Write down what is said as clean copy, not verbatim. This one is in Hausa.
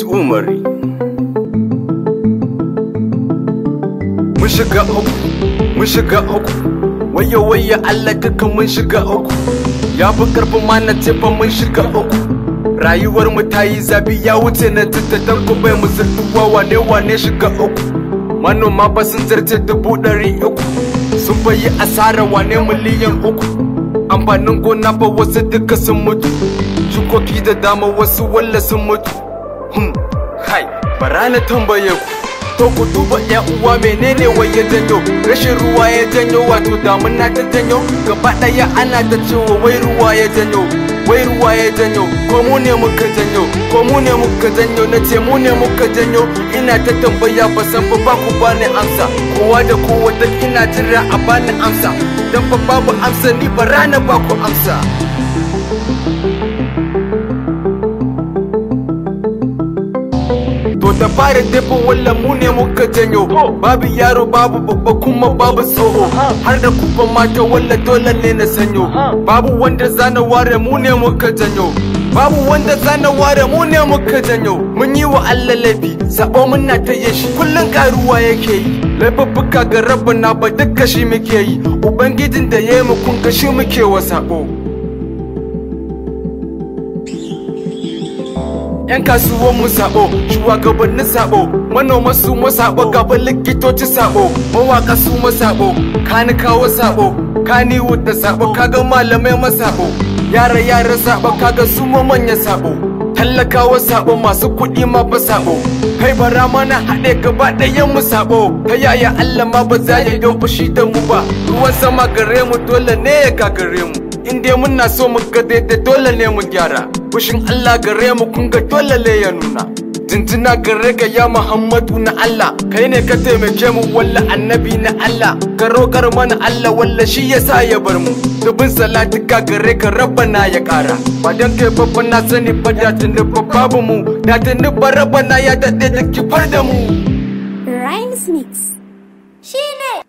Umari. Mun shiga uku, wayo Allah duka mun shiga uku. Ya fi karfin ma na ce fa mun shiga uku. Rayuwar mu ta yi zafi ya wuce na tattatan ku bai musultuwa wane shiga uku. Manoma ba sun zarce 300,000, sun bayi asara wane miliyan 3. Amfanin gona ba wasu duka sun mutu, shukoki da dama wasu walla sun mutu. Hai, bara na tambaye ku, to ku duba ya uwa menene wai ya janyo? Rashin ruwa ya janyo, wato damuna ta janyo. Gaba daya ana ta cewa wai ruwa ya janyo, wai ruwa ya janyo. Ko mu ne muka janyo, ko mu ne muka janyo, na ce mu ne muka janyo. Ina ta tambaya ba san ba ku bani amsa, kowa da kowa da ina jira a bani amsa. Dan fa babu amsa ni bara na ba ku amsa. To da fara dafa wallan mu ne muka janyo, babu yaro babu babba kuma babu tsoho, har da kuban mata walla dole ne na sanyo. Babu wanda zana ware mu ne muka janyo, babu wanda zana ware mu ne muka janyo. Mun yi wa Allah laifi, sabo muna ta yi shi, kullun karuwa yake yi. Laifuffuka ga rabbana ba duka shi muke yi, ubangijin da yayi mu kun ga shi muke wa sabo. Yan kasuwan mu sabo, shugabannin sabo, manoma su mu sabo, gaban likitoci sabo, mawaka su mu sabo, kanikawa sabo, kaniwood da sabo, kaga malamai ma sabo, yara sabo, kaga su ma manya sabo, talakawa sabo, masu kuɗi ma ba sabo. Kai bara mana haɗe gaba ɗayan mu sabo, ta yaya Allah ma ba za ya yi fushi da mu ba. Ruwan sama gare mu dole ne ya gagare mu, in dai muna so mu ga daidai dole ne mu gyara. Fushin Allah gare mu kun ga dole ne ya nuna. Jinjina gare ka ya Muhammadu na Allah, kai ne ka taimake mu walla annabi na Allah. Ka roƙar mana Allah walla shi yasa ya bar mu. Dubin salati ka gare ka rabbana ya ƙara. Ba dan kai babba na sani ba da tuni babu mu, da tuni ba rabbana ya daɗe da kifar da mu. Rhymes Mix shine